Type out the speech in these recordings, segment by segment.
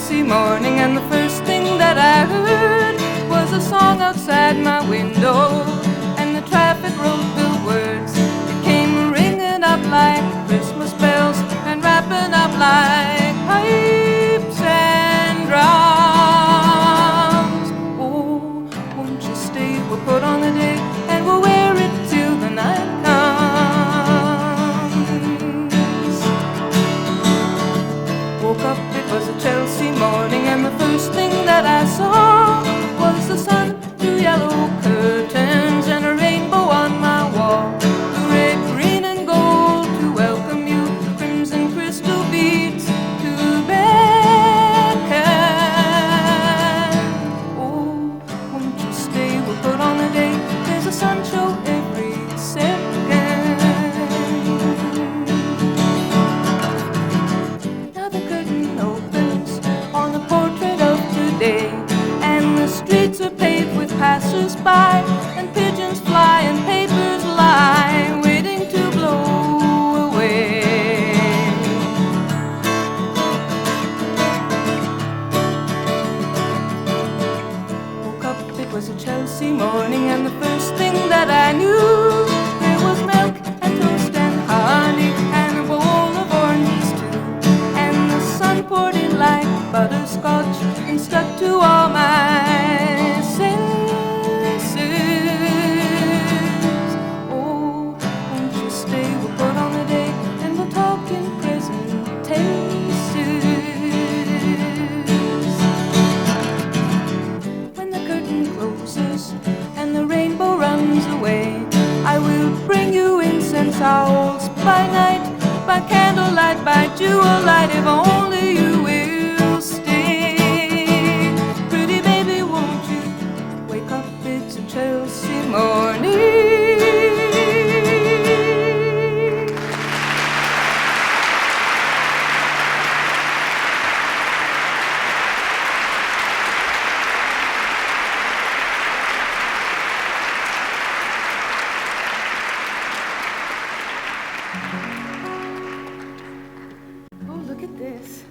Chelsea morning, and the first thing that I heard was a song outside my window, and the traffic wrote the words. It came ringing up like Christmas bells and wrapping up like pipes and drums. Oh, won't you stay? We'll put on the day and we'll wear it till the night comes. Woke up, it was a Chelsea morning, and the first thing that I saw was the sun through yellow curtains and a rainbow on my wall. The red, green, and gold to welcome you, crimson crystal beads to beckon. Oh, won't you stay? We'll put on the day. There's a sun show every second. Now the curtain opens on the portrait of today, and the streets are paved with passers-by, and pigeons fly and papers lie, waiting to blow away. Woke up, it was a Chelsea morning, and the first thing that I knew, there was milk and toast and honey and a bowl of oranges too, and the sun poured in like butterscotch and stuck to all my senses. Oh, won't you stay? We'll put on the day and we'll talk in present tenses. When the curtain closes and the rainbow runs away, I will bring you incense owls by night, by candlelight, by jewel light, if only you will stay. Pretty baby, won't you wake up? It's a Chelsea morning. Oh, look at this.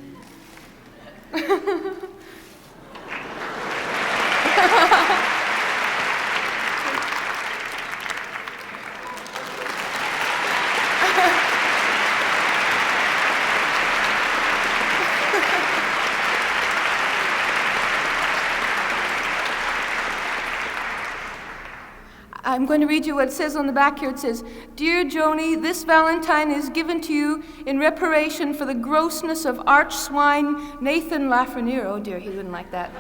I'm going to read you what it says on the back here. It says, "Dear Joni, this Valentine is given to you in reparation for the grossness of arch swine Nathan Lafreniere." Oh dear, he wouldn't like that.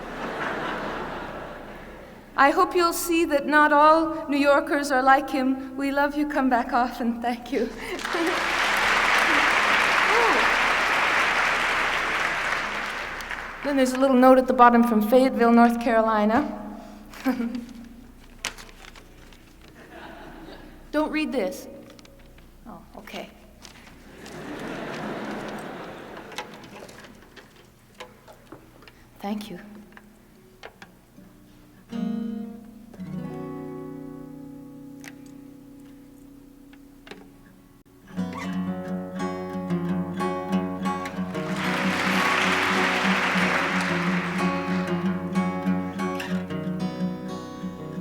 "I hope you'll see that not all New Yorkers are like him. We love you. Come back often. Thank you." Then there's a little note at the bottom from Fayetteville, North Carolina. Don't read this. Oh, okay. Thank you.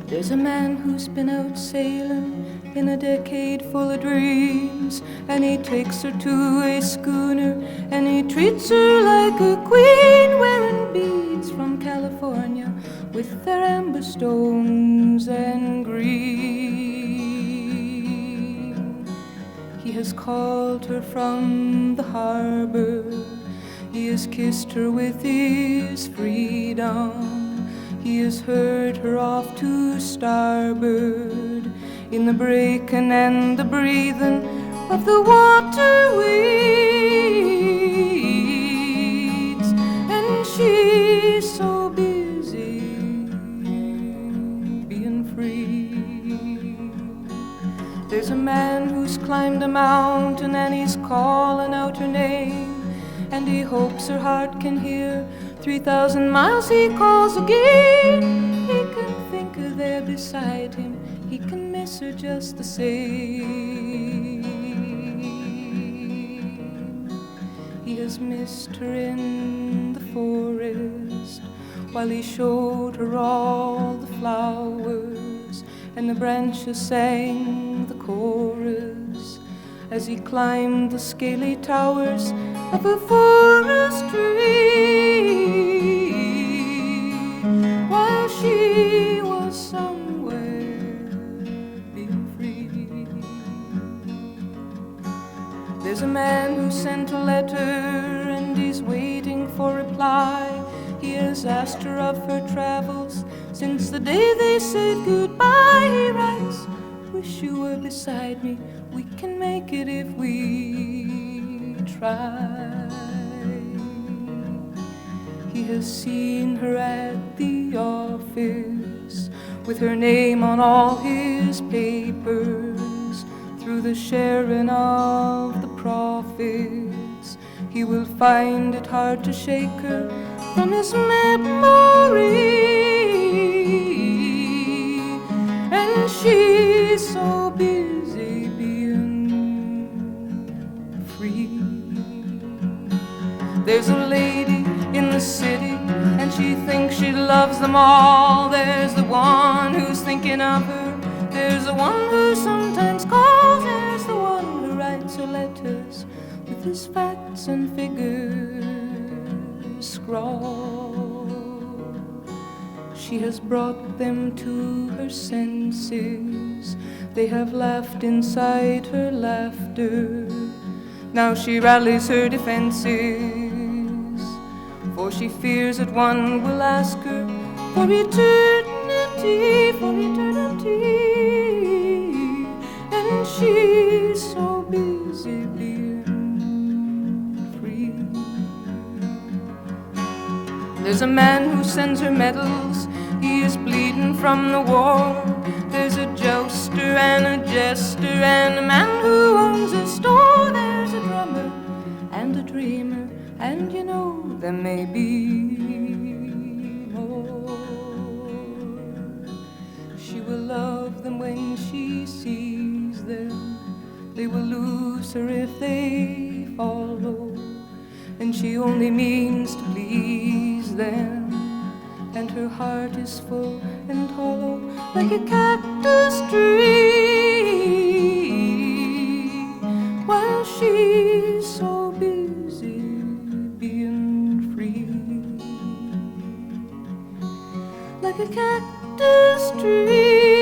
There's a man who's been out sailing in a decade full of dreams, and he takes her to a schooner, and he treats her like a queen, wearing beads from California with their amber stones and green. He has called her from the harbor, he has kissed her with his freedom, he has heard her off to starboard in the breaking and the breathing of the water weeds, and she's so busy being free. There's a man who's climbed a mountain, and he's calling out her name, and he hopes her heart can hear. 3,000 miles he calls again. He can think her there beside him, he can miss her just the same. He has missed her in in the forest, while he showed her all the flowers, and the branches sang the chorus as he climbed the scaly towers of a forest tree, while she was somewhere being free. There's a man who sent a letter and he's waiting for reply. He has asked her of her travels since the day they said goodbye. He writes, wish you were beside me, we can make it if we try. He has seen her at the office with her name on all his papers. Through the sharing of the profits, he will find it hard to shake her from his memory. And she's so busy being free. There's a lady in the city and she thinks she loves them all. There's the one who's thinking of her, there's the one who sometimes calls, there's the one who writes her letters with his facts and figures scrawled. She has brought them to her senses. They have laughed inside her laughter. Now she rallies her defenses, for she fears that one will ask her for eternity, for eternity. And she's so busy being free. There's a man who sends her medals, he is bleeding from the war. There's a jouster and a jester and a man who owns a store. There's a drummer and a dreamer, and you know there may be more. She will love them when she sees them. They will lose her if they follow, and she only means to please them. And her heart is full and hollow like a cactus tree, while she's so busy being free. Like a cactus tree.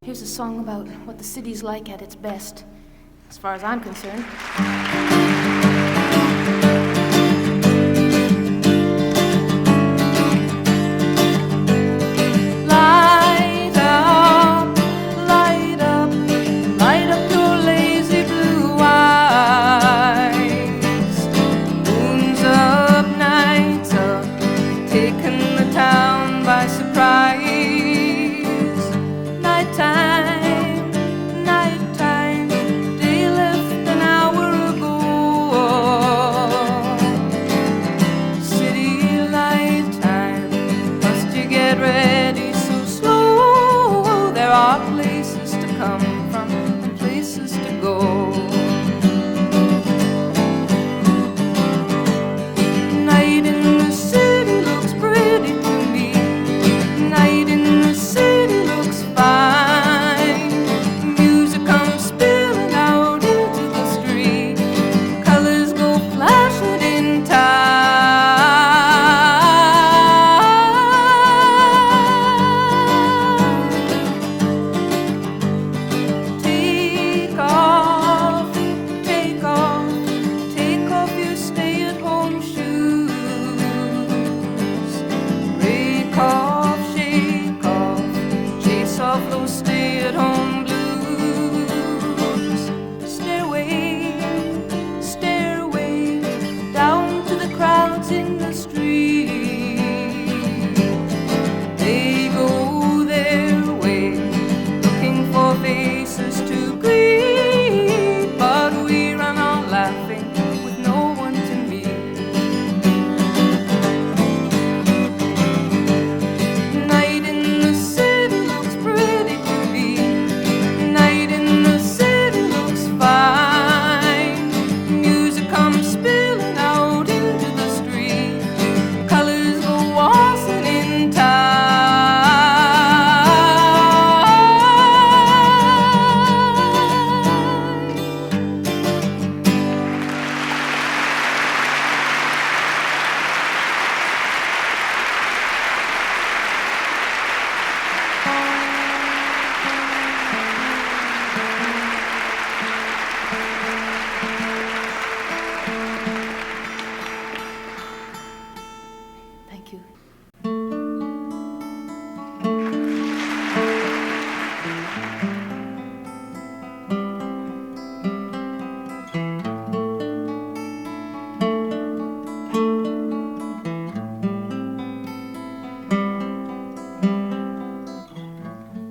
Here's a song about what the city's like at its best, as far as I'm concerned. Light up, light up, light up your lazy blue eyes. Moons up, nights up, taking the town by surprise. Nighttime, nighttime, day left an hour ago.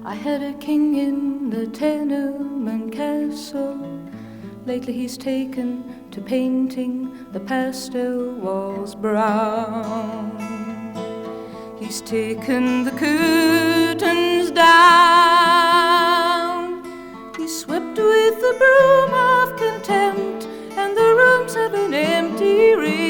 I had a king in the tenement castle. Lately he's taken to painting the pastel walls brown. He's taken the curtains down. He's swept with the broom of contempt, and the rooms have an empty ring.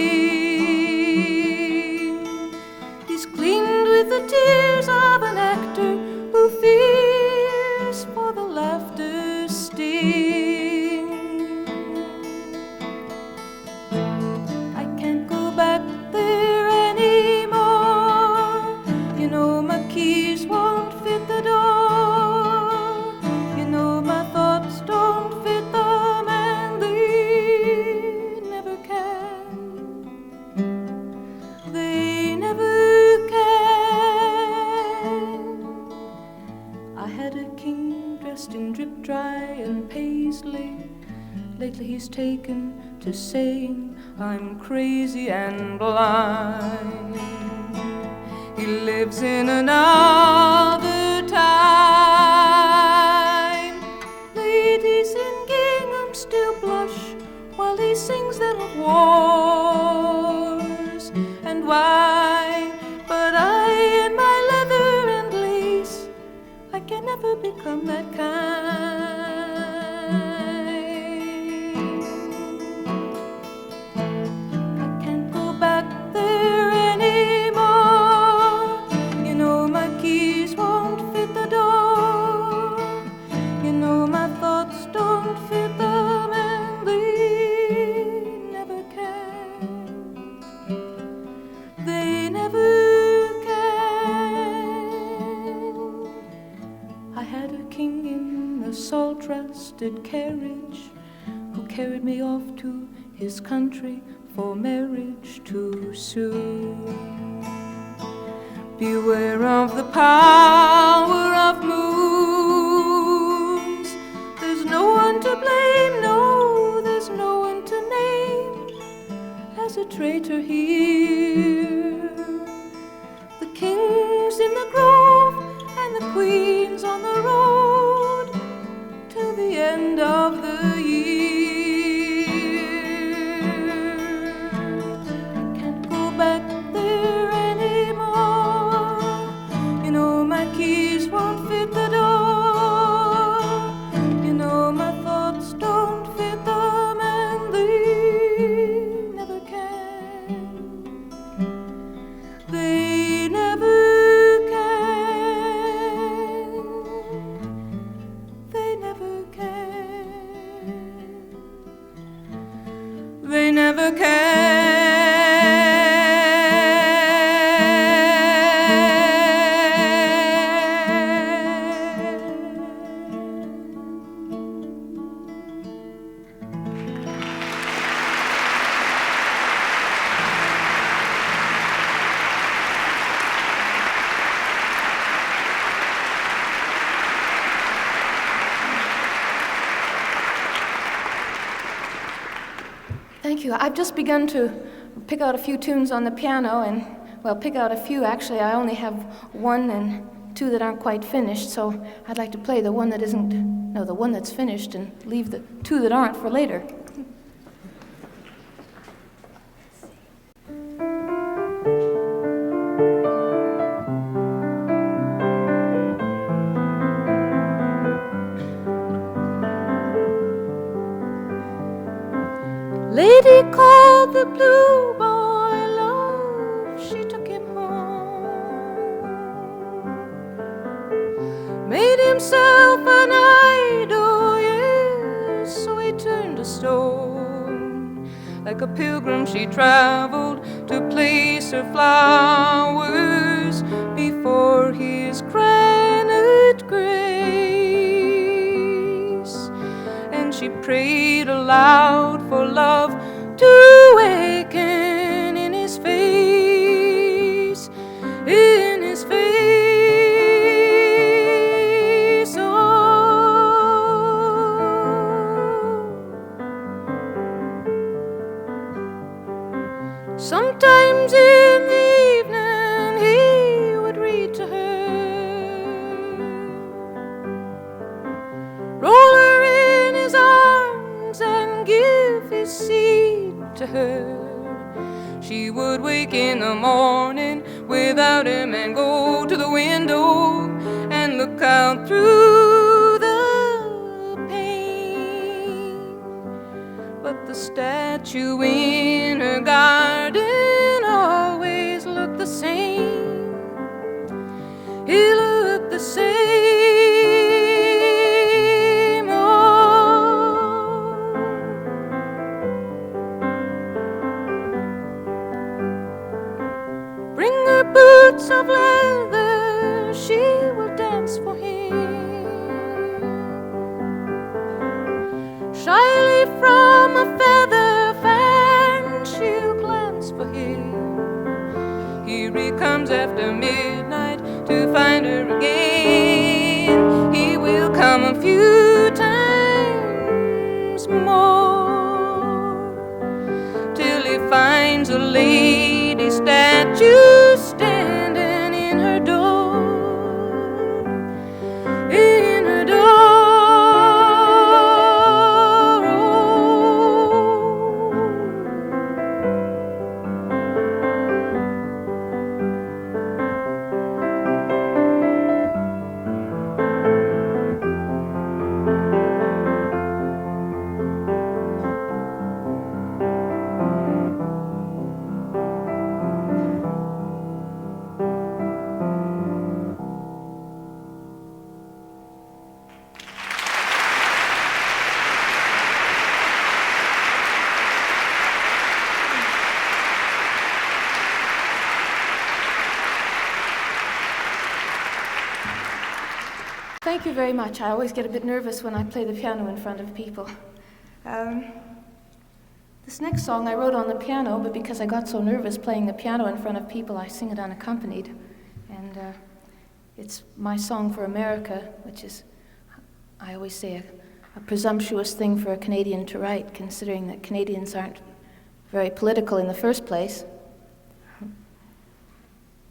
He's cleaned with the tears of an actor who fears for the laughter's sting. I can't go back there anymore. You know my keys won't fit the door. You know my thoughts don't fit them, and they never can. They never dressed in drip dry and paisley. Lately he's taken to saying I'm crazy and blind. He lives in another time. Ladies in gingham still blush while he sings them of wars and wine. But I in my leather and lace, I can never become that kind. I can't go back there anymore. You know my keys won't fit the door. You know my thoughts don't fit them, and they never can. They never. I had a king in a salt-rusted carriage who carried me off to his country for marriage too soon. Beware of the power of moons. There's no one to blame, no, there's no one to name as a traitor here. The king's in the grove and the queen's on the road till the end of the year. I can't go back there anymore. You know my keys won't fit the door. You know my thoughts don't fit them, and they never can. They never. They never can. Thank you. I've just begun to pick out a few tunes on the piano, and, well, pick out a few. Actually, I only have one and two that aren't quite finished, so I'd like to play the one that isn't, no, the one that's finished, and leave the two that aren't for later. Lady called the blue boy love, she took him home, made himself an idol, yes, so he turned to stone. Like a pilgrim she traveled to place her flowers before his granite grace, and she prayed aloud for love to awaken in his face, in his face. Oh, Sometimes in the evening he would read to her, roll her in his arms and give his seed to her. She would wake in the morning without him and go to the window and look out through the pane. But the statue in her garden always looked the same. He looked the same. Oh. Bring her boots of leather, she will dance for him. Shyly from a feather fan, she'll glance for him. Here he comes after midnight to find her again. He will come a few times more till he finds a lady statue standing in her door. In her door. Thank you very much. I always get a bit nervous when I play the piano in front of people. This next song I wrote on the piano, but because I got so nervous playing the piano in front of people, I sing it unaccompanied. And it's my song for America, which is, I always say, a presumptuous thing for a Canadian to write, considering that Canadians aren't very political in the first place.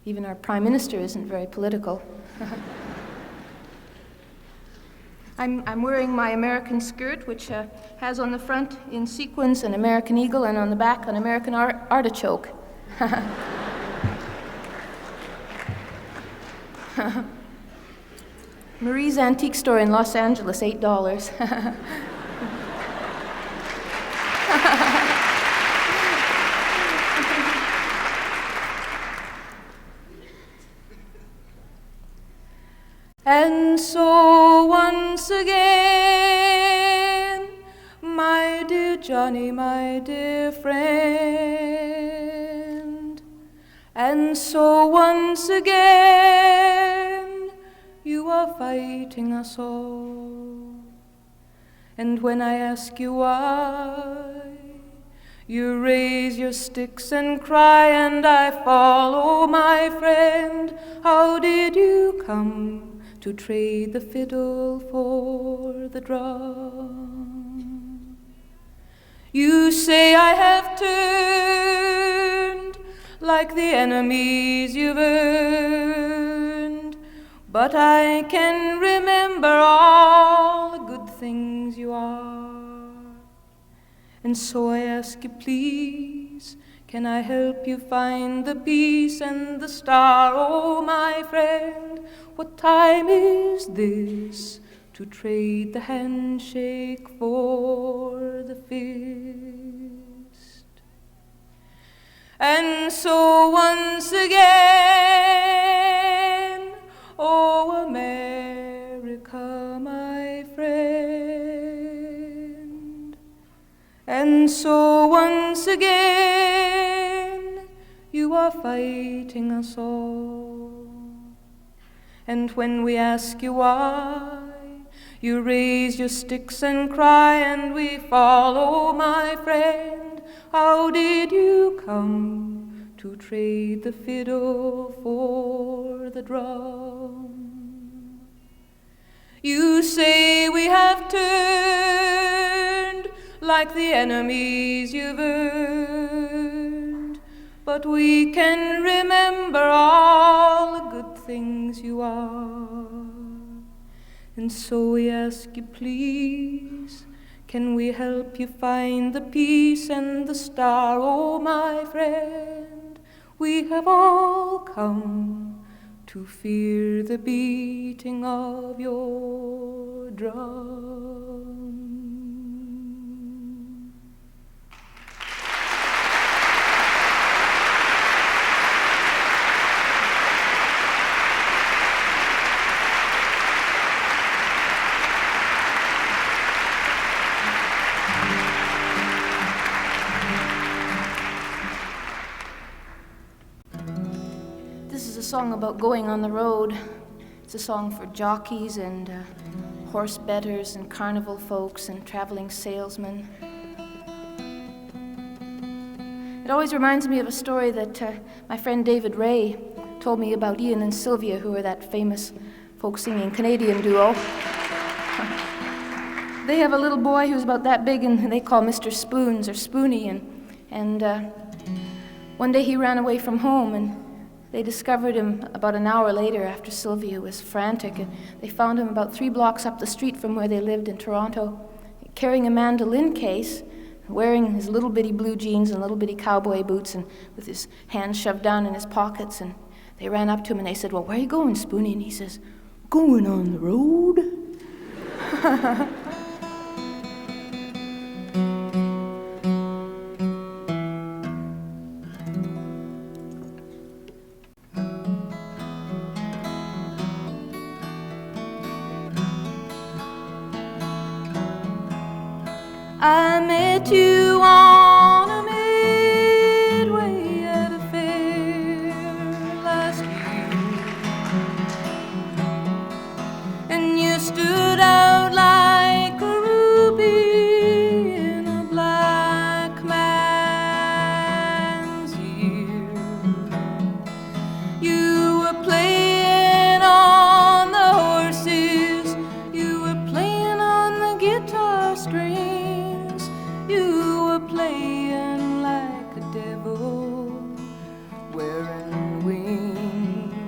Even our Prime Minister isn't very political. I'm wearing my American skirt, which has on the front in sequins an American eagle and on the back an American artichoke. Marie's Antique Store in Los Angeles, $8. And so once again, my dear Johnny, my dear friend, and so once again, you are fighting us all. And when I ask you why, you raise your sticks and cry, and I follow, my friend. How did you come to trade the fiddle for the drum? You say I have turned like the enemies you've earned, but I can remember all the good things you are. And so I ask you, please, can I help you find the peace and the star? Oh, my friend, what time is this to trade the handshake for the fist? And so once again, oh, America, my friend. And so once again, you are fighting us all. And when we ask you why, you raise your sticks and cry, and we follow, my friend. How did you come to trade the fiddle for the drum? You say we have turned like the enemies you've earned, but we can remember all the good things you are. And so we ask you, please, can we help you find the peace and the star? Oh, my friend, we have all come to fear the beating of your drum. This is a song about going on the road. It's a song for jockeys and horse betters and carnival folks and traveling salesmen. It always reminds me of a story that my friend David Ray told me about Ian and Sylvia, who are that famous folk singing Canadian duo. They have a little boy who's about that big, and they call Mr. Spoons or Spoonie, and one day he ran away from home, and they discovered him about an hour later after Sylvia was frantic, and they found him about 3 blocks up the street from where they lived in Toronto, carrying a mandolin case, wearing his little bitty blue jeans and little bitty cowboy boots, and with his hands shoved down in his pockets. And they ran up to him and they said, "Well, where are you going, Spoonie?" And he says, "Going on the road." I met you on a Midway at a fair last year, and you stood out like a ruby in a black man's ear. You were playing on the horses, you were playing on the guitar strings. You were playing like a devil, wearing wings.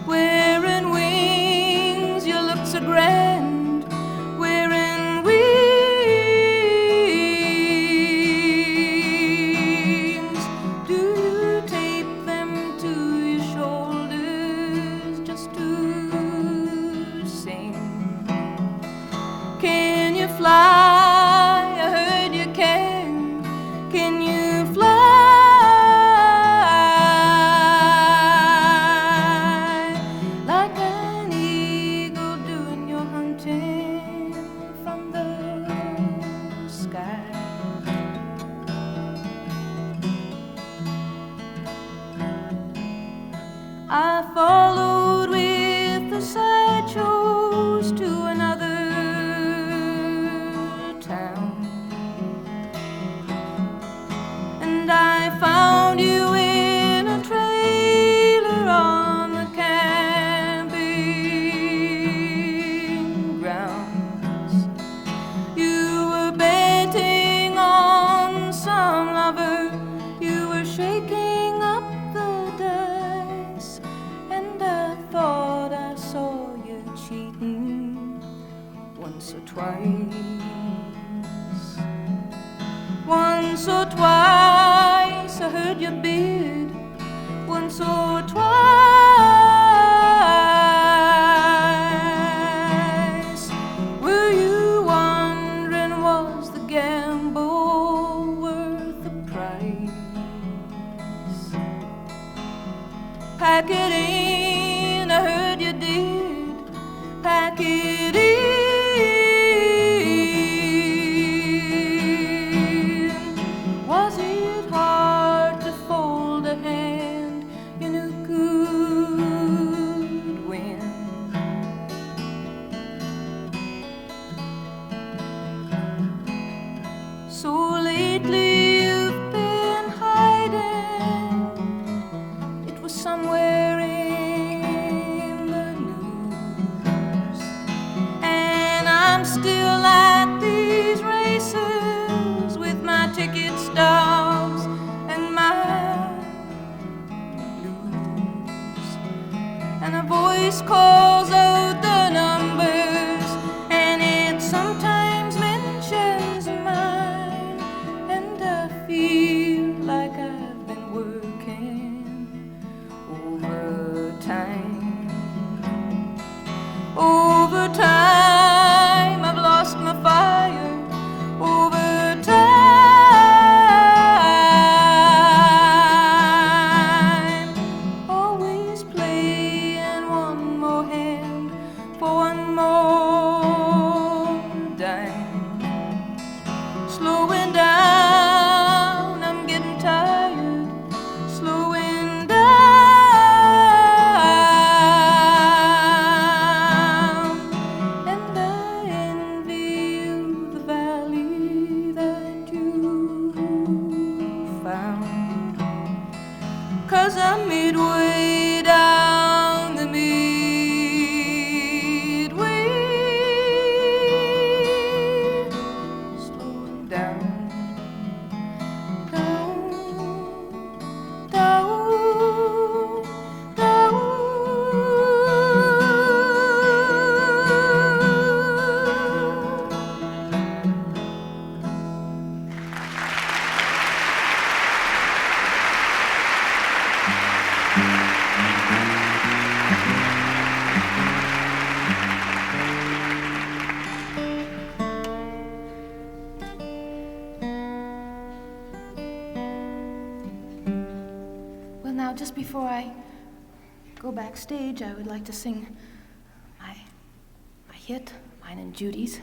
Wearing wings, you look so grand, wearing wings. Do you tape them to your shoulders just to sing? Can you fly? Can you fly like an eagle doing your hunting from the sky? I followed with the sideshows to another town, and I found you in a trailer on the camping grounds. You were betting on some lover, you were shaking up the dice, and I thought I saw you cheating once or twice. Once or twice I heard you bid, once or twice. Were you wondering, was the gamble worth the price? Pack it in, I heard you did, pack it in. Was it hard to fold a hand you knew could voice calls out the numbers, and it sometimes mentions mine, and I feel like I've been working overtime. Overtime, I've lost my fire. Overtime, always playing one more hand for one more dime. Slowing down, I'm getting tired. Slowing down, and I envy you the valley that you found. 'Cause I'm midway down the midway, slowing down, down, down, down. Well, now, just before I go backstage, I would like to sing my hit, mine and Judy's.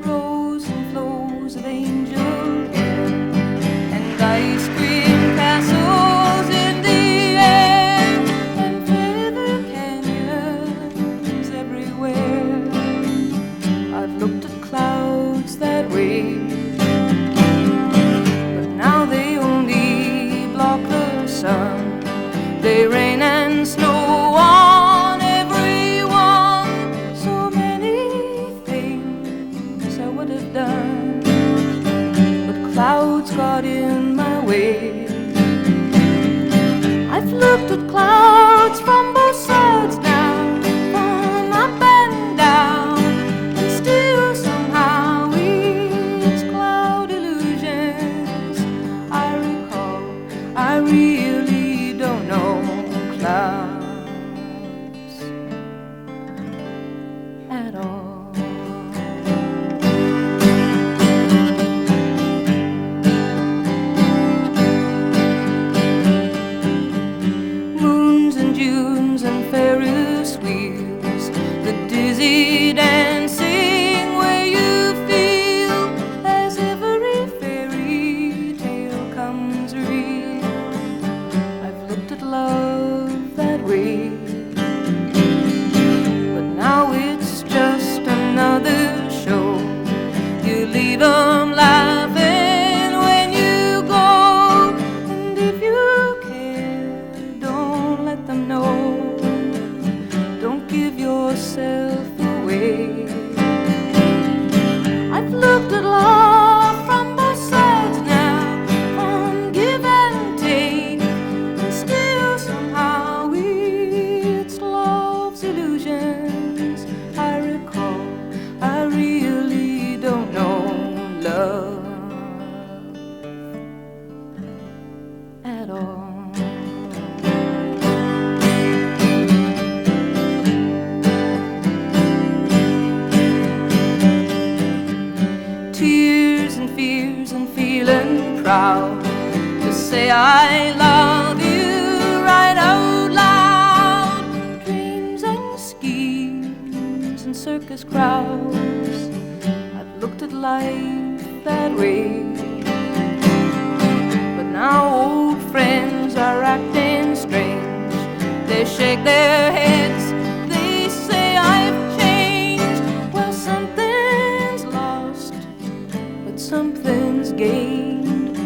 Rows and flows of angel hair and ice cream castles in the air and feather canyons everywhere. I've looked at clouds that way, but now they only block the sun. They rain and snow on everyone. So many things I would have done, but clouds got in my way. I've looked at clouds from both sides now, from up and down, and still somehow it's cloud illusions. I recall, I really don't know clouds at all. Moons and Junes and Ferris wheels, the dizzy dancing where you feel as every fairy tale comes real. I've looked at love that way, but now it's just another show. You leave 'em laughing when you go, and if you care, don't let them know. Don't give yourself away. I've looked at love from both sides now, from give and take, and still somehow it's love's illusions. I recall, I really don't know love at all. Tears and fears and feeling proud to say I love you right out loud. Dreams and schemes and circus crowds, I've looked at life that way, but now old friends are acting strange. They shake their heads, they say I've changed. Well, something's lost, but something's gained.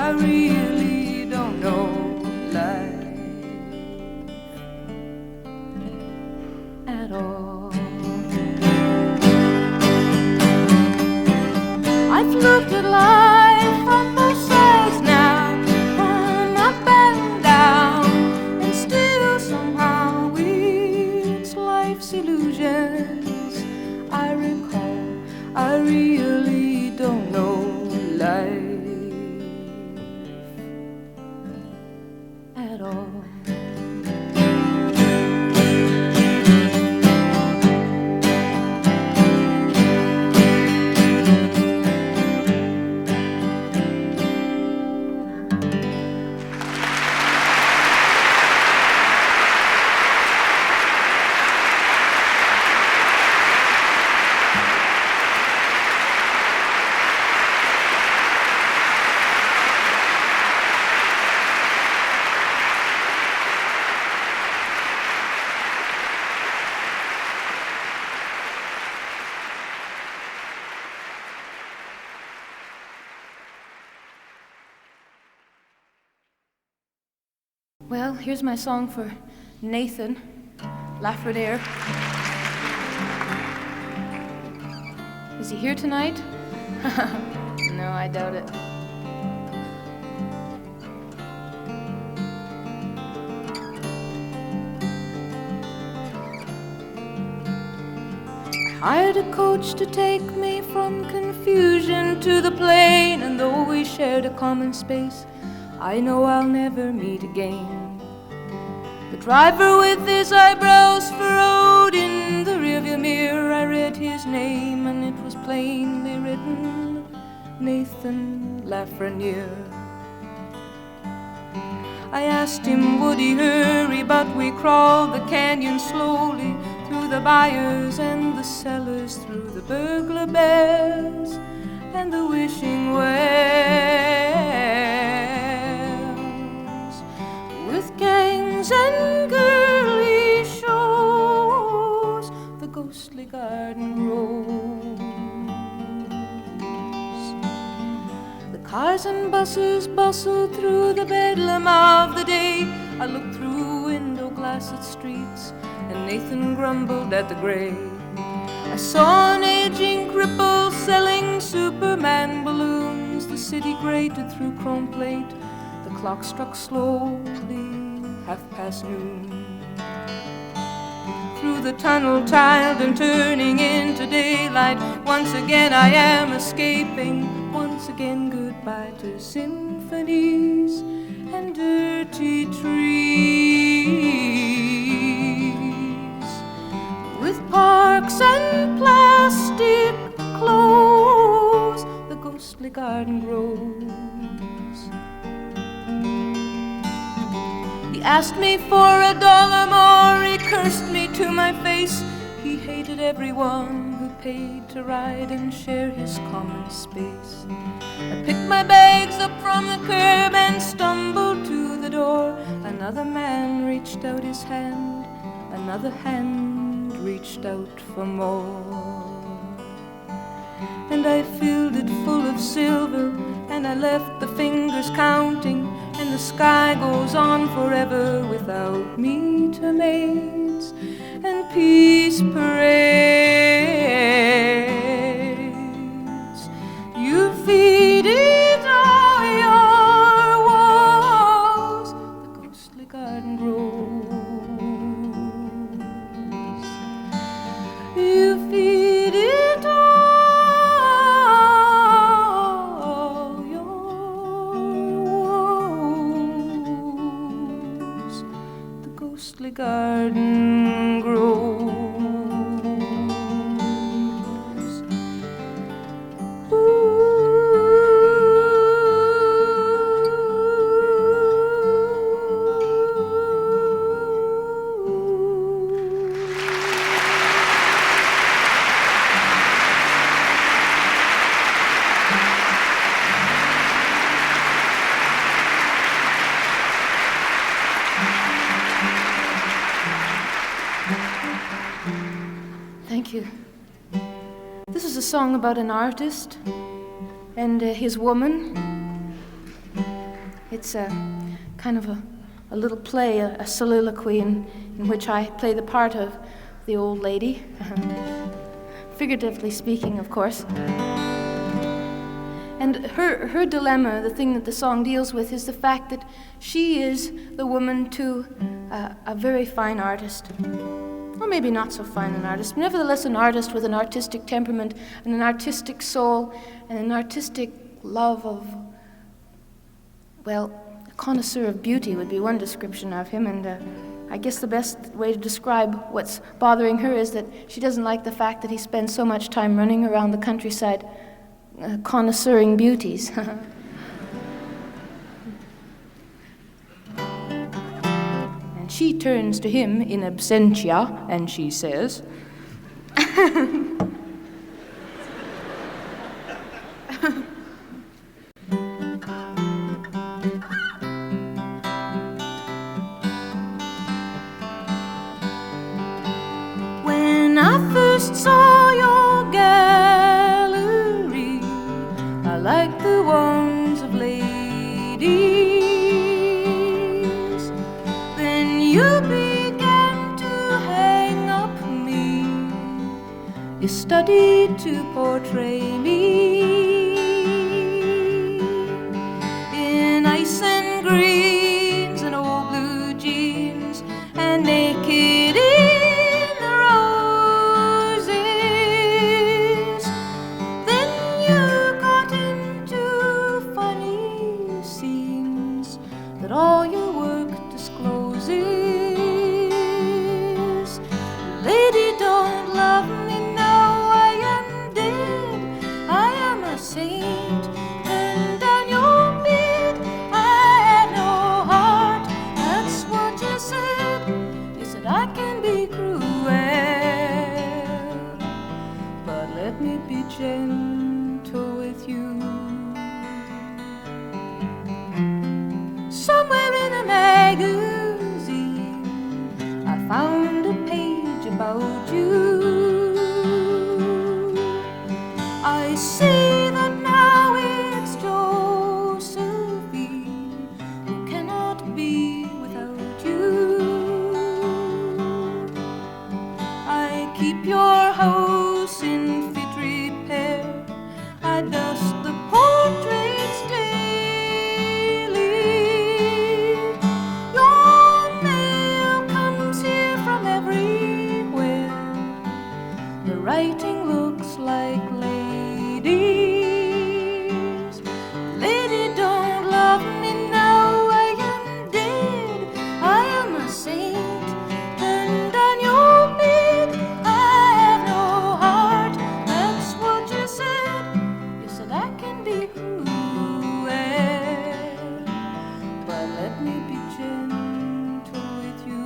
I really don't know life at all. I've looked at life from both sides now, from up and down, and still somehow it's life's illusions I recall. I really don't know life at all. Well, here's my song for Nathan Franeer. Is he here tonight? No, I doubt it. I hired a coach to take me from confusion to the plain, and though we shared a common space, I know I'll never meet again. The driver with his eyebrows furrowed, in the rearview mirror I read his name, and it was plainly written, Nathan Franeer. I asked him would he hurry, but we crawled the canyon slowly, through the bayous and the cellars, through the burglar bears and the wishing wells, with gangs and girly shows, the ghostly garden grows. The cars and buses bustled through the bedlam of the day. I looked through window glass at streets, and Nathan grumbled at the gray. I saw an aging cripple selling Superman balloons. The city grated through chrome plate. The clock struck slowly, noon. Through the tunnel tiled and turning into daylight, once again I am escaping. Once again goodbye to symphonies and dirty trees, with parks and plastic clothes, the ghostly garden grows. He asked me for $1 more, he cursed me to my face. He hated everyone who paid to ride and share his common space. I picked my bags up from the curb and stumbled to the door. Another man reached out his hand, another hand reached out for more. And I filled it full of silver, and I left the fingers counting, and the sky goes on forever without meat or maids and peace parades. You feed it all your walls, the ghostly garden grows. You feed it all your woes, the ghostly garden grows. Thank you. This is a song about an artist and his woman. It's a kind of a little play, a soliloquy in which I play the part of the old lady, figuratively speaking, of course. And her dilemma, the thing that the song deals with, is the fact that she is the woman to a very fine artist. Or maybe not so fine an artist, but nevertheless an artist with an artistic temperament and an artistic soul and an artistic love of, well, a connoisseur of beauty would be one description of him. And I guess the best way to describe what's bothering her is that she doesn't like the fact that he spends so much time running around the countryside connoisseuring beauties. And she turns to him in absentia and she says, when I first saw your gallery, I like the ones of ladies. Then you began to hang up me. You studied to portray me in ice and greens and old blue jeans and naked in the roses. Then you got into funny scenes that all your work discloses. Lady, don't love me now, I am dead. I am a saint, and on your bed I have no heart. That's what you said. You said I can be cruel, but let me be gentle with you. Somewhere in a magazine I found a page about you. I see that now it's Josephine who cannot be without you. I keep your house in fit repair. I dust the portraits daily. Your mail comes here from everywhere. The writing looks like ladies. Lady, don't love me now, I am dead. I am a saint, and on your bed I have no heart. That's what you said. You said I can be cruel, but let me be gentle with you.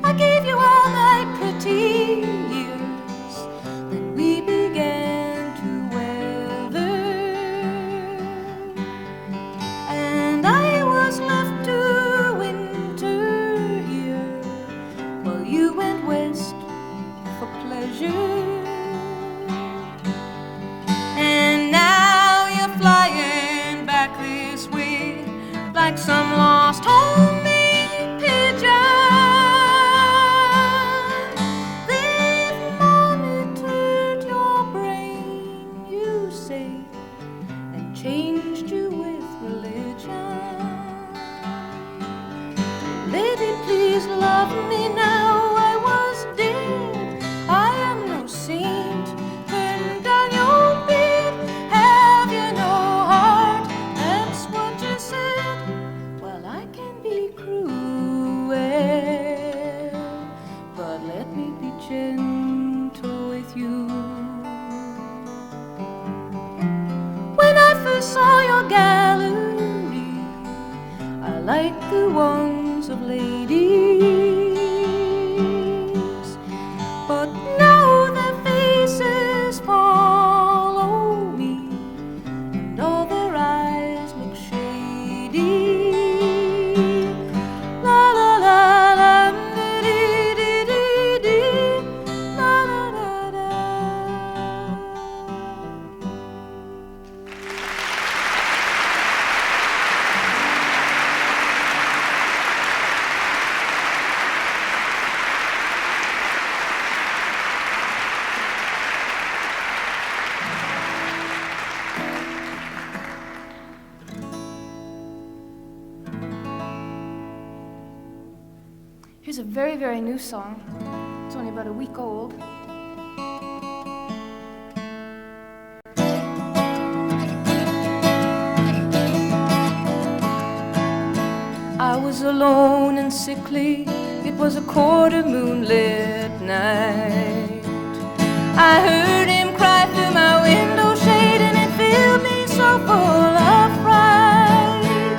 I gave you all my pretty years, then we began to weather, and I was left to winter here while you went west for pleasure. And now you're flying back this way like some lost homing pigeon. They've monitored your brain, you say, and changed you with religion. Lady, please love me now, I was dead. I am no saint, and on your bed have you no heart. That's what you said. Well, I can be cruel, but let me be gentle with you. When I first saw your gallery, I liked the ones of ladies, but now their faces follow me, and all their eyes look shady. La la la la, dee dee dee dee, la la la la. Here's a very, very new song. It's only about a week old. I was alone and sickly. It was a quarter moonlit night. I heard him cry through my window shade, and it filled me so full of fright.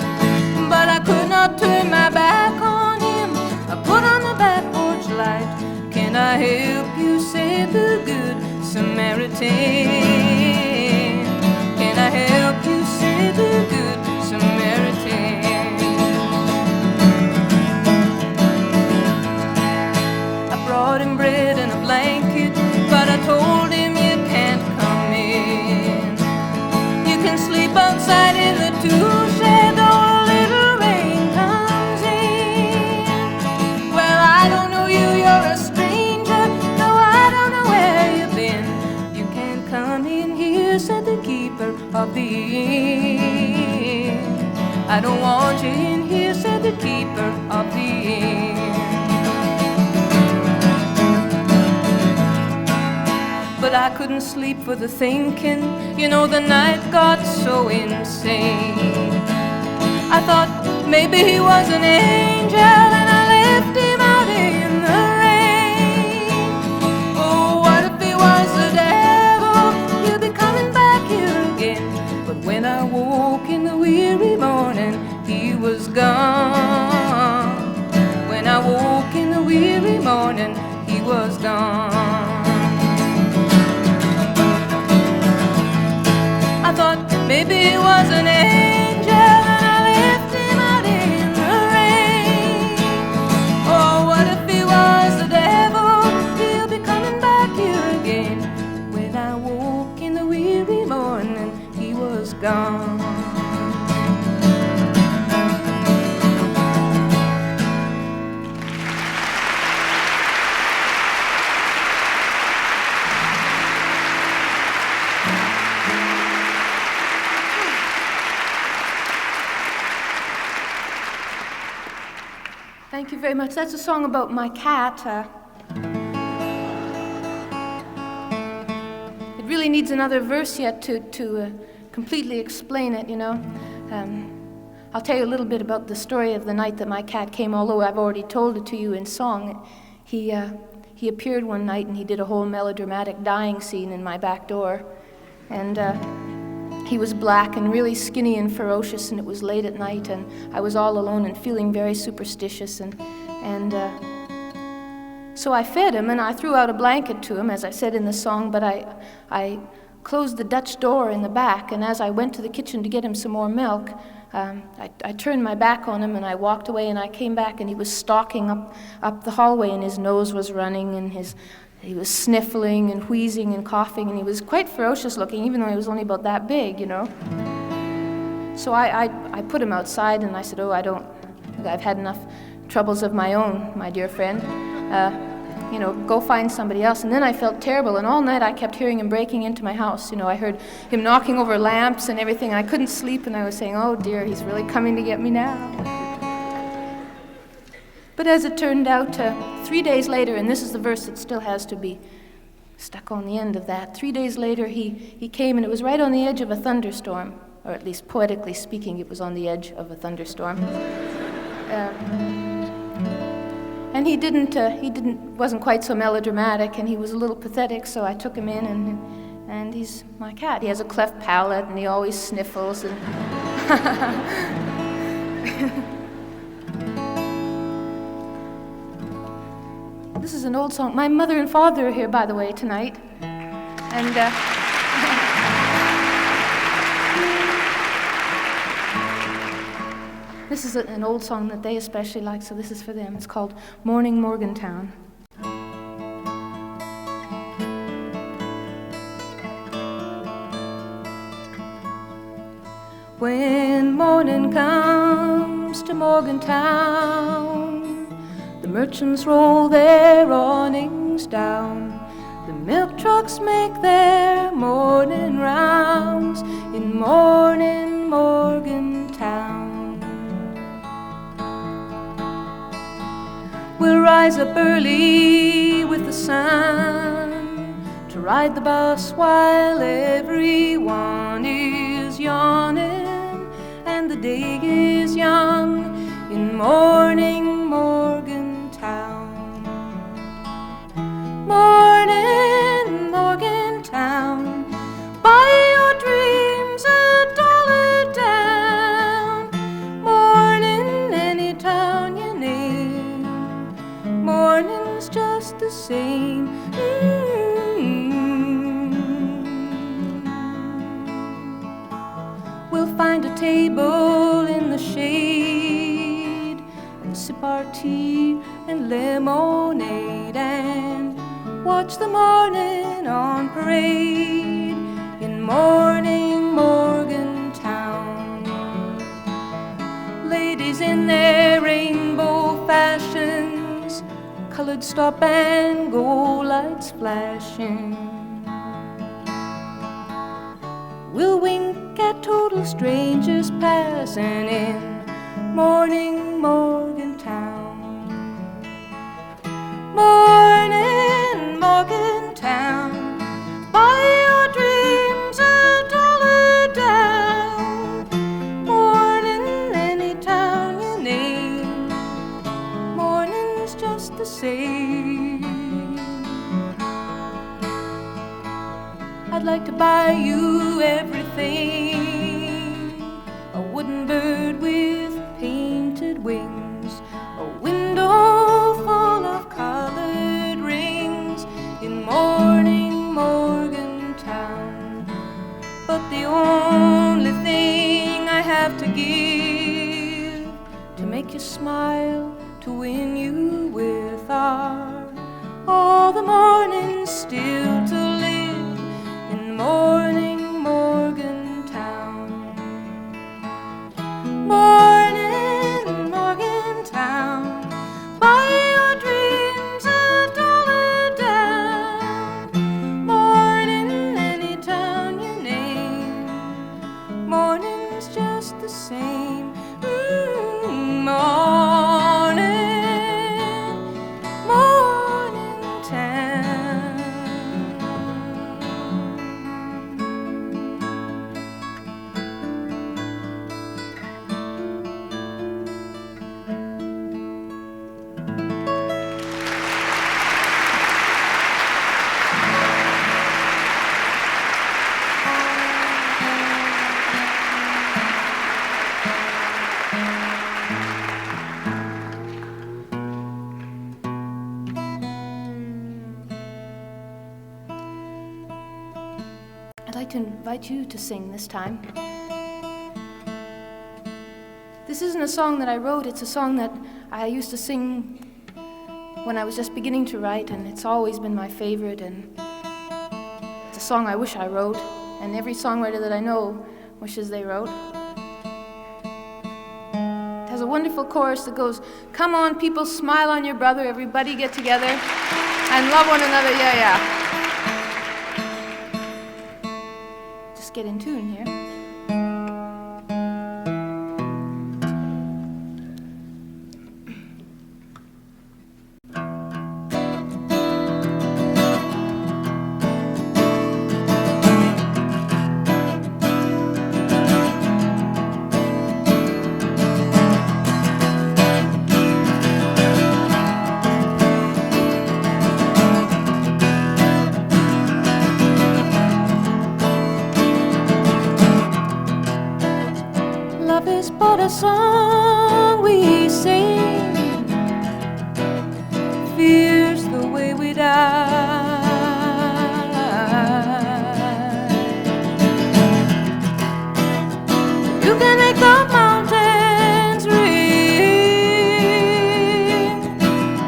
But I could not turn my back on him. I put on the back porch light. Can I help you, said the good Samaritan? Can I help you, said the good Samaritan? Brought him bread and a blanket, but I told him you can't come in. You can sleep outside in the tool shed, though a little rain comes in. Well, I don't know you, you're a stranger. No, I don't know where you've been. You can't come in here, said the keeper of the inn. I don't want you in here, said the keeper of the inn. But I couldn't sleep for the thinking, you know, the night got so insane. I thought maybe he was an angel, and I left him out in the rain. Oh, what if he was the devil? He'll be coming back here again. But when I woke in the weary morning, he was gone. When I woke in the weary morning, he was gone. I thought maybe he was an angel, and I left him out in the rain. Oh, what if he was the devil? He'll be coming back here again. When I woke in the weary morning, he was gone. Thank you very much. That's a song about my cat. It really needs another verse yet to completely explain it, you know. I'll tell you a little bit about the story of the night that my cat came, although I've already told it to you in song. He appeared one night and he did a whole melodramatic dying scene in my back door. And he was black and really skinny and ferocious, and it was late at night, and I was all alone and feeling very superstitious, and so I fed him, and I threw out a blanket to him, as I said in the song, but I closed the Dutch door in the back, and as I went to the kitchen to get him some more milk, I turned my back on him, and I walked away, and I came back, and he was stalking up the hallway, and his nose was running, and he was sniffling and wheezing and coughing, and he was quite ferocious looking, even though he was only about that big, you know. So I put him outside, and I said, oh, I've had enough troubles of my own, my dear friend. You know, go find somebody else. And then I felt terrible, and all night I kept hearing him breaking into my house. You know, I heard him knocking over lamps and everything. I couldn't sleep, and I was saying, oh dear, he's really coming to get me now. But as it turned out, 3 days later, and this is the verse that still has to be stuck on the end of that, 3 days later he came, and it was right on the edge of a thunderstorm, or at least poetically speaking, it was on the edge of a thunderstorm. And he wasn't quite so melodramatic, and he was a little pathetic, so I took him in, and he's my cat. He has a cleft palate, and he always sniffles, and This is an old song. My mother and father are here, by the way, tonight. And this is an old song that they especially like, so this is for them. It's called Morning Morgantown. When morning comes to Morgantown, the merchants roll their awnings down. The milk trucks make their morning rounds in morning Morgantown. We'll rise up early with the sun to ride the bus while everyone is yawning and the day is young in morning Morgantown. Morning Morgantown, buy your dreams $1 down. Morning any town you name, morning's just the same. We'll find a table in the shade and sip our tea and lemonade and watch the morning on parade in morning Morgantown. Ladies in their rainbow fashions, colored stop and go lights flashing. We'll wink at total strangers passing in morning Morgantown. Morning Morgantown, buy your dreams $1 down. Morning any town you name, morning's just the same. I'd like to buy you everything, a wooden bird with painted wings, a window full of colored rings in morning Morgantown. But the only thing I have to give to make you smile, to win you with are all the mornings still to live in morning Morgantown. Morning Morgantown, buy your dreams $1 down. Morning any town you name, morning's just the same. Morning Morgantown. I'd like to invite you to sing this time. This isn't a song that I wrote, it's a song that I used to sing when I was just beginning to write, and it's always been my favorite, and it's a song I wish I wrote, and every songwriter that I know wishes they wrote. It has a wonderful chorus that goes, "Come on people, smile on your brother, everybody get together and love one another, yeah, yeah." Just get in tune here. Love is but a song we sing, fear's the way we die. You can make the mountains ring,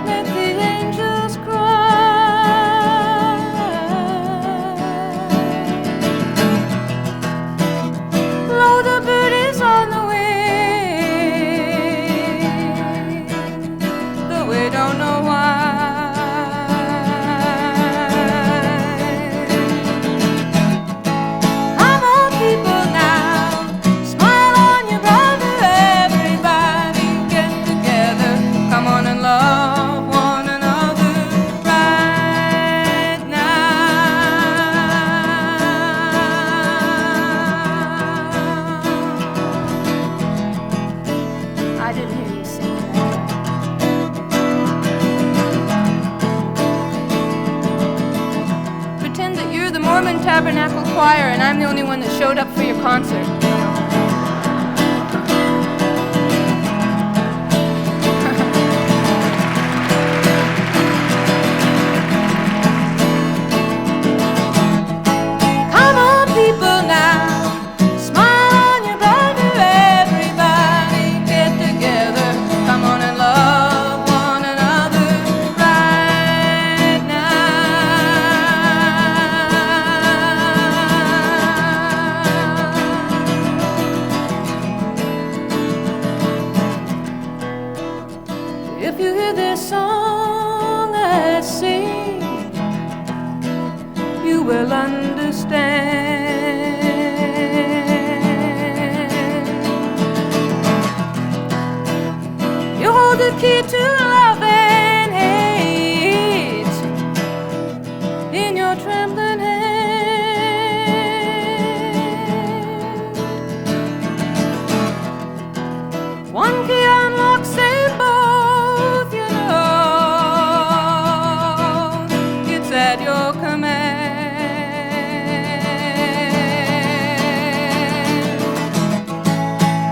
let the angels cry. Blow the birdies on the we don't know why. Come on, people now, smile on your brother. Tabernacle Choir, and I'm the only one that showed up for your concert. Come on, people, now, smile on your brother, everybody get together. Come on and love one another right now. If you hear this song I sing, you will understand. You hold the key to love and hate in your trembling hand. One key unlocks them both, you know. It's at your command.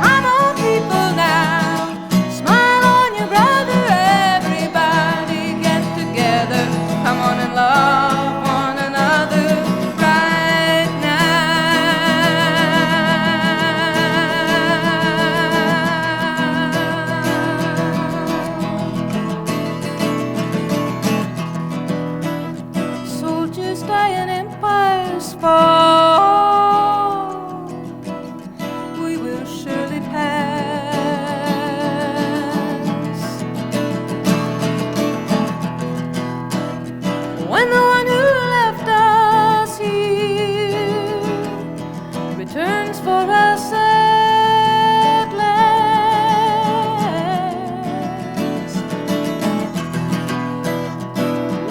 Come on, people, now, smile on your brother, everybody get together. Come on and love one another right now. Soldiers die and empires fall. We will surely pass. When the one who left us here returns for us at last,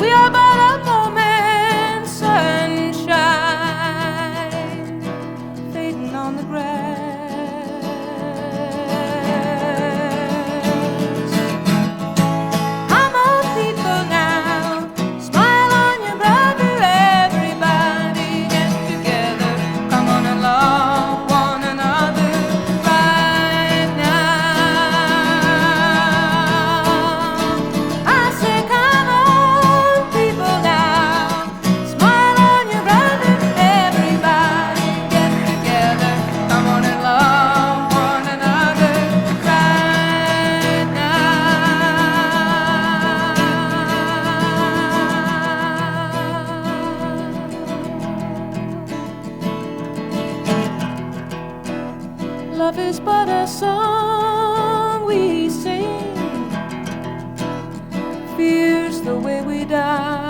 we are but a moment's sunshine fading on the grass. Come on, people, now, smile on your brother, everybody get together. Come on and love one another right now. I say, come on, people, now, smile on your brother, everybody get together. Come on and love one another right now. Love is but a song we sing, fear's the way we die.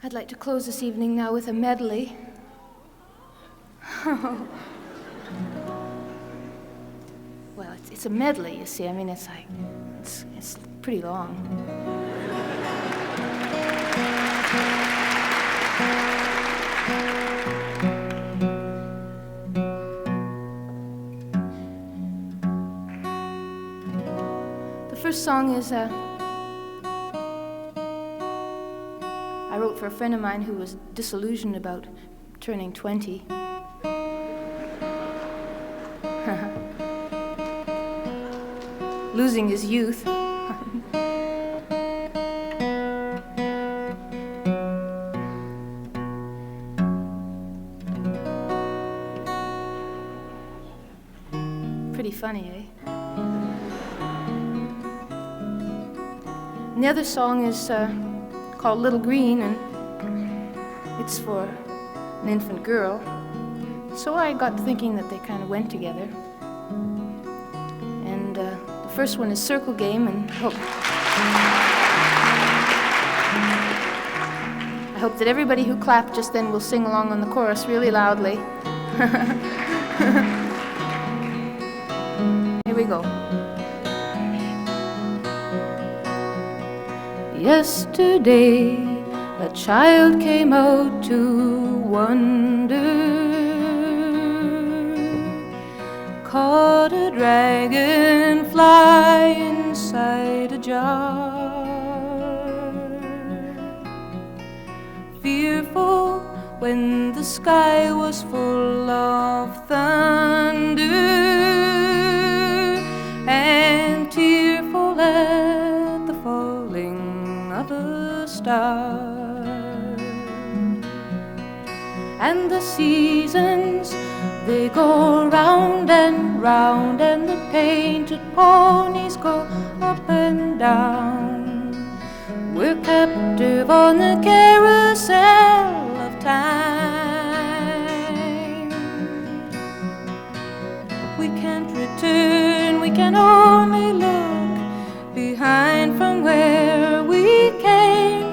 I'd like to close this evening now with a medley. Well, it's a medley, you see. I mean, it's like, it's pretty long. The first song is I wrote for a friend of mine who was disillusioned about turning 20. Losing his youth. Pretty funny, eh? And the other song is called Little Green, and it's for an infant girl. So I got thinking that they kind of went together. And first one is Circle Game, and I hope that everybody who clapped just then will sing along on the chorus really loudly. Here we go. Yesterday, a child came out to wonder, caught a dragonfly inside a jar. Fearful when the sky was full of thunder, and tearful at the falling of a star. And the seasons, they go round and round, and the painted ponies go up and down. We're captive on the carousel of time. We can't return, we can only look behind from where we came,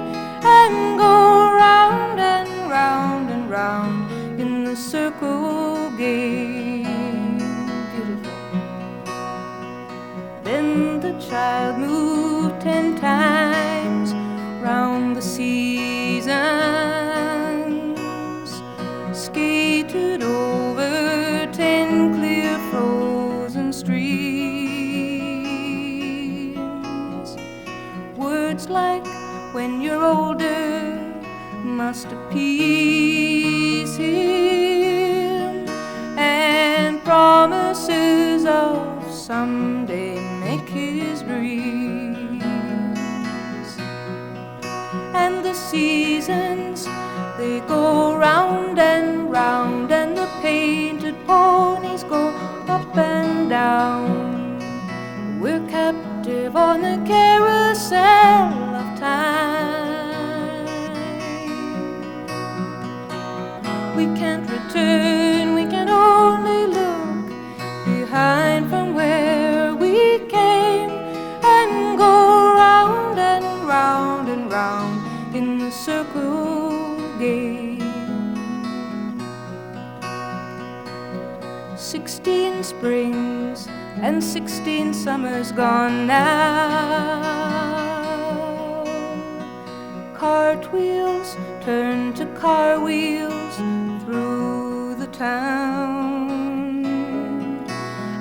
and go round and round and round in the circle game. Beautiful. Then the child moved 10 times round the seasons, skated over 10 clear frozen streams. Words like "when you're older" must appease him, and promises of someday make his dreams. And the seasons, they go round and round, and the painted ponies go up and down. We're captive on the carousel of time. We can't return, we can only look behind from where we came, and go round and round and round in the circle game. 16 springs and 16 summers gone now. Cartwheels turn to car wheels through the town,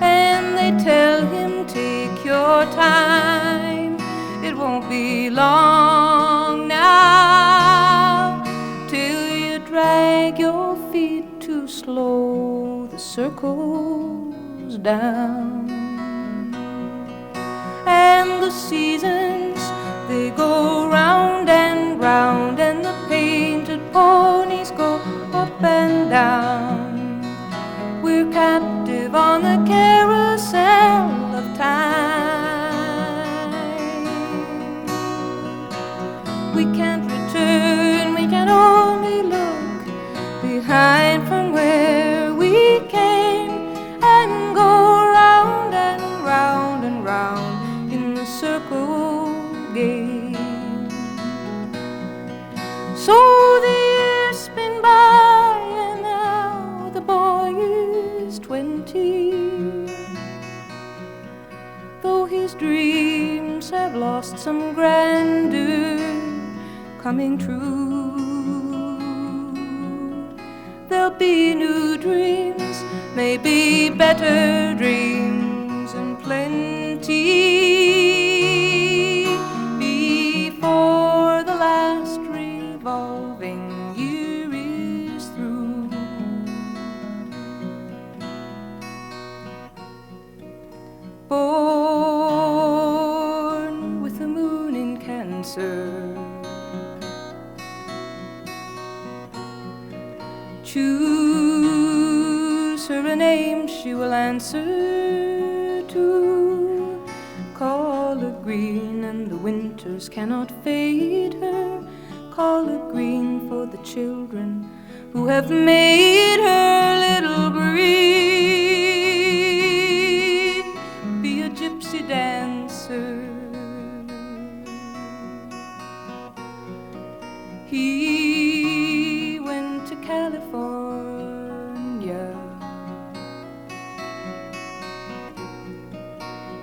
and they tell him, take your time, it won't be long now, till you drag your feet too slow the circles down. And the seasons, they go round and round, and the painted ponies go up and down. We're captive on the carousel of time. We can't return, we can only look behind from where we came, and go round and round and round in the circle game. So the years spin by, and now the boy is 20. Though his dreams have lost some grandeur, coming true, there'll be new dreams, maybe better dreams, and plenty before the last revolving year is through. Born with the moon in Cancer, choose her a name she will answer to. Call her green, and the winters cannot fade her. Call her green for the children who have made her little green. Be a gypsy dance He went to California,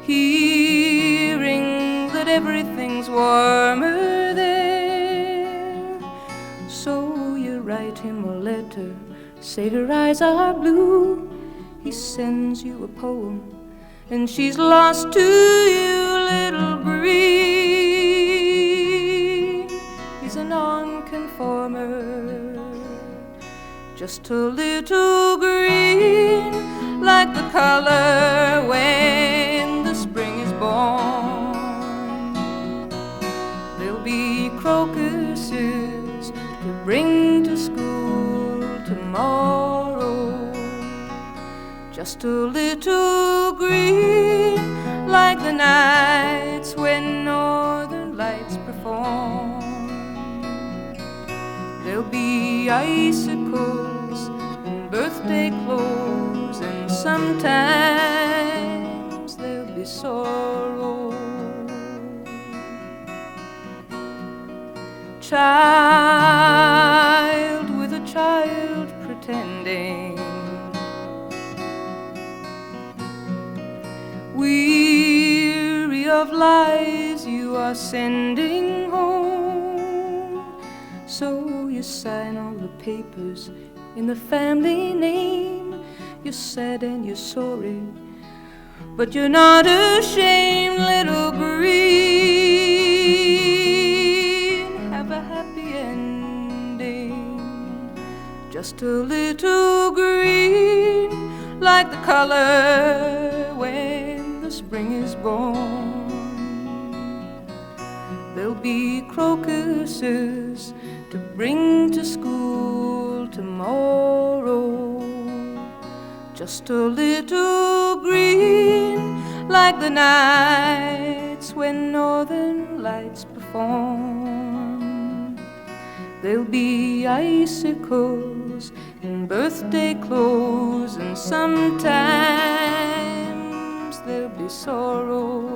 hearing that everything's warmer there. So you write him a letter, say her eyes are blue. He sends you a poem, and she's lost to you, little green. He's a nonconformer, just a little green, like the color when the spring is born. There'll be crocuses to bring to school tomorrow, just a little green, like the nights when northern lights perform. There'll be icicles and birthday clothes, and sometimes there'll be sorrow. Child with a child pretending, weary of lies you are sending home. So you sign all the papers in the family name. You're sad and you're sorry, but you're not ashamed, little green. Have a happy ending, just a little green, like the color when the spring is born. There'll be crocuses to bring to school tomorrow, just a little green, like the nights when northern lights perform. There'll be icicles and birthday clothes, and sometimes there'll be sorrow.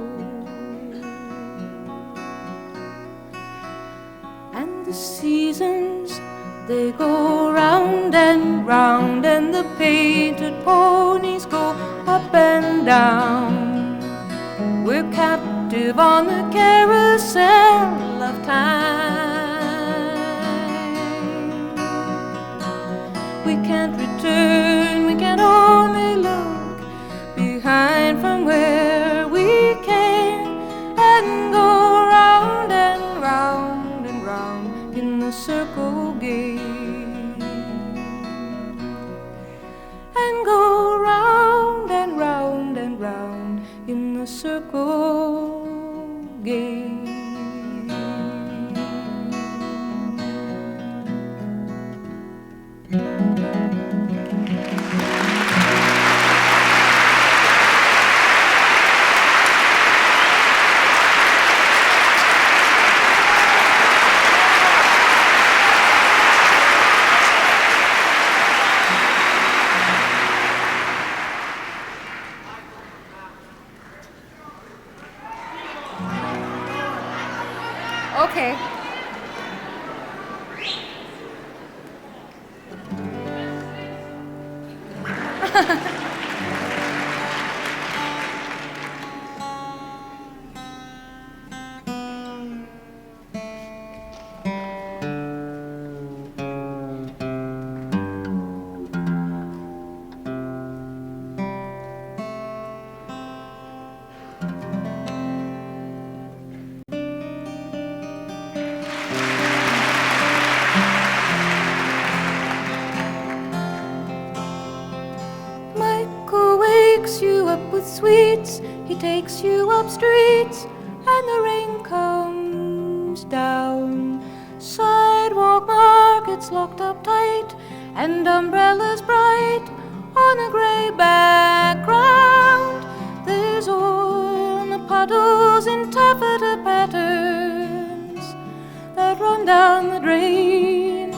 And the seasons, they go round and round, and the painted ponies go up and down. We're captive on the carousel of time. We can't return, we can only look behind from where we came, and go round and round and round in the circle game, and go round and round and round in the circle game. Okay. With sweets, he takes you up streets, and the rain comes down. Sidewalk markets locked up tight, and umbrellas bright on a gray background. There's oil in the puddles in taffeta patterns that run down the drain,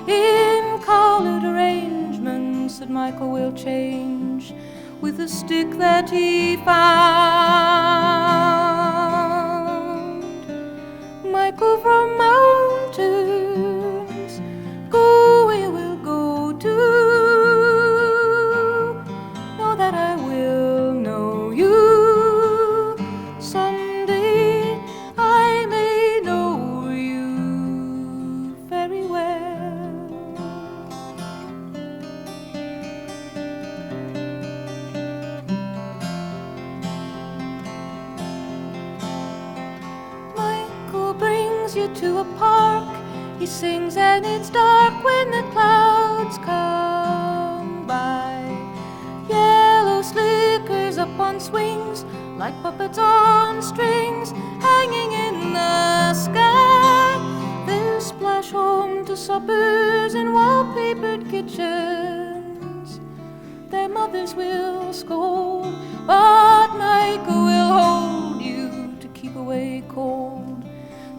in colored arrangements that Michael will change with a stick that he found. Michael from mountain brings you to a park. He sings and it's dark when the clouds come by. Yellow slickers up on swings, like puppets on strings, hanging in the sky. They'll splash home to suppers in wallpapered kitchens. Their mothers will scold, but Michael will hold you to keep away cold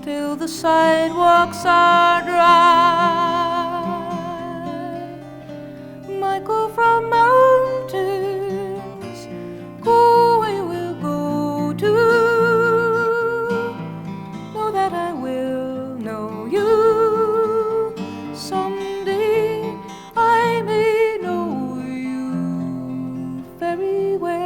till the sidewalks are dry. Michael from mountains, go away we'll go to. Know that I will know you. Someday I may know you very well.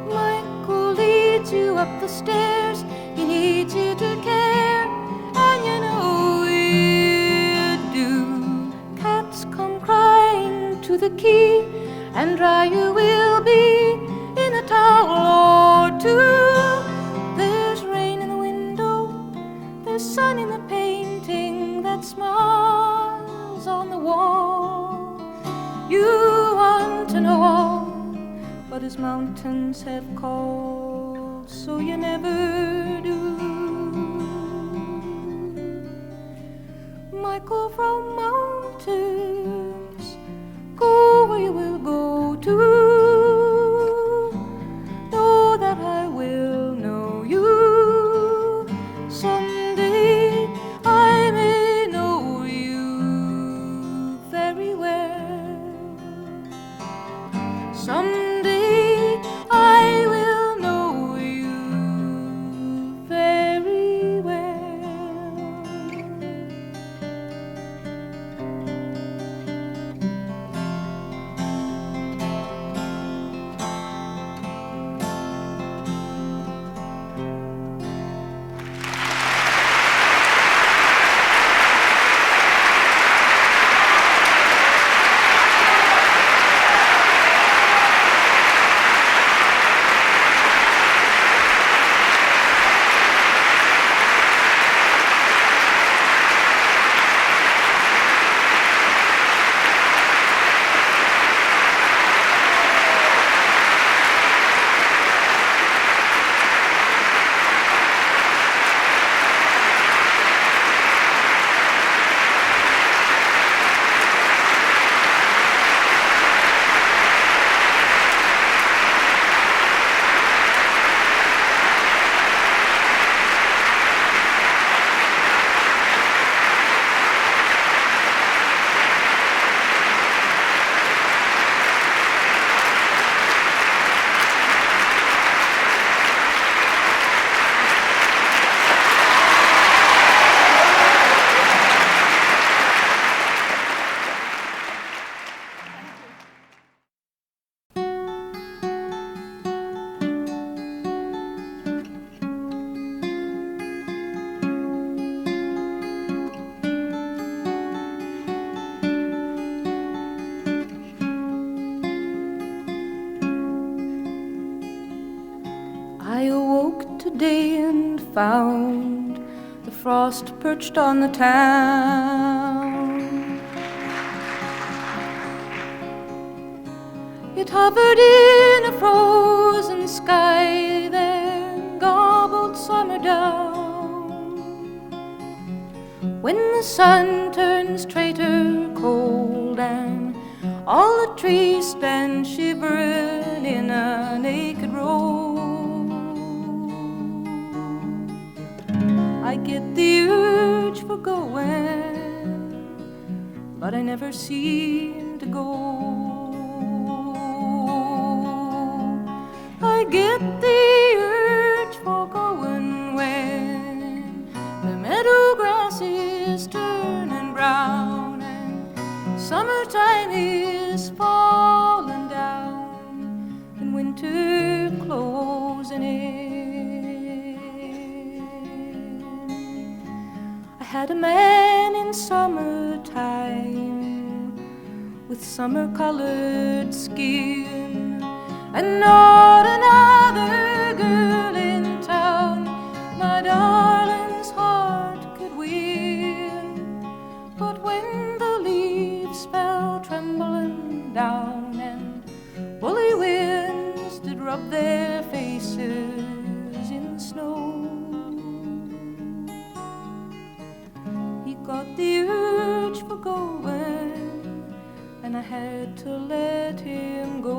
Michael leads you up the stairs. He needs you to care, and you know you do. Cats come crying to the key, and dry you will be in a towel or two. There's rain in the window, there's sun in the painting that smiles on the wall. You want to know all, but his mountains have called, so you never do. Michael from mountains, go where you will go to. Know that I will know you. Someday I may know you very well. Someday I will know you very well. I awoke today and found the frost perched on the town. It hovered in a frozen sky, then gobbled summer down. When the sun turns traitor cold and all the trees stand shivering in a naked row, I get the urge for going, but I never seem to go. I get the urge for going when the meadow grass is turning brown and summertime is falling down and winter closing in. I had a man in summertime with summer-colored skin, and not another girl in town my darling's heart could win. But when the leaves fell trembling down and woolly winds did rub their faces in the snow, he got the urge for going, and I had to let him go.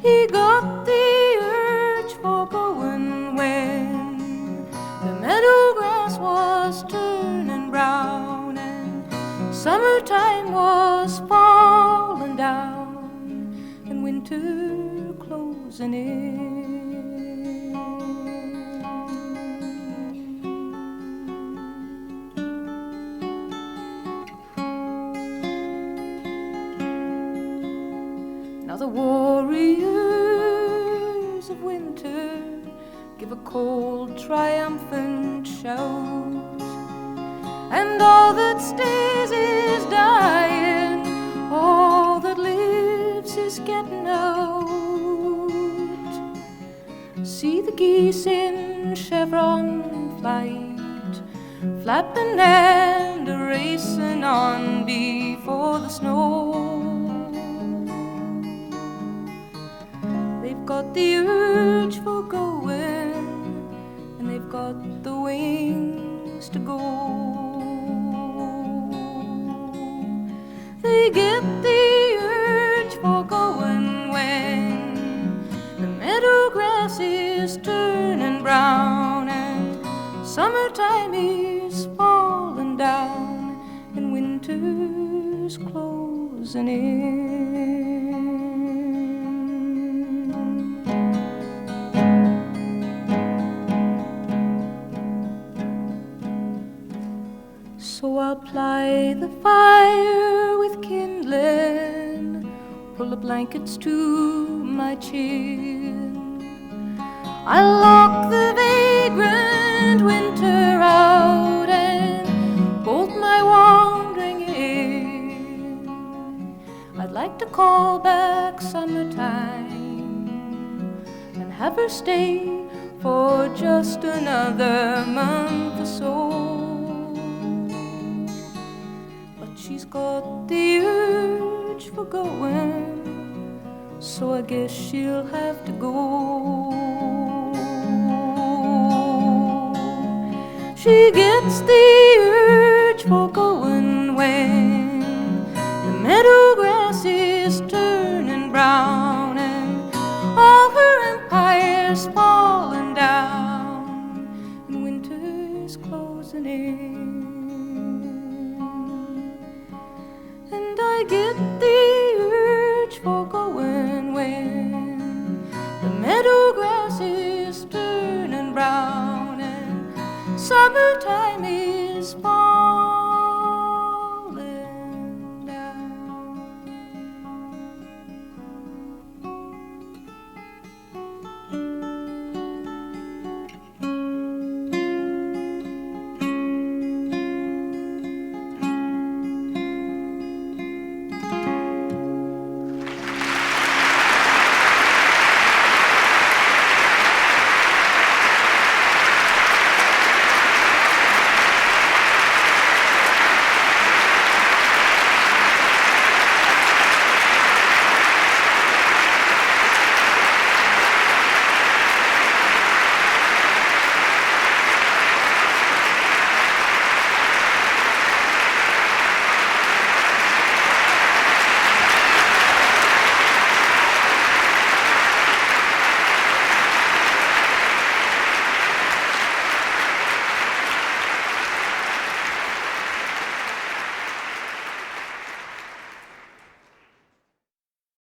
He got the urge for going when the meadow grass was turning brown and summertime was falling down and winter closing in. Now the warriors of winter give a cold, triumphant shout, and all that stays is dying, all that lives is getting out. See the geese in chevron flight, flapping and racing on before the snow. They've got the urge for going, and they've got the wings to go. They get the urge for going when the meadow grass is turning brown and summertime is falling down and winter's closing in. So I'll ply the fire with kindling, pull the blankets to my chin. I'll lock the vagrant winter out and bolt my wandering in. I'd like to call back summertime and have her stay for just another month or so. She's got the urge for going, so I guess she'll have to go. She gets the urge for going when the meadow grass is turning brown and all her empire's falling down and winter's closing in. And I get the urge for going when the meadow grass is turning brown and summertime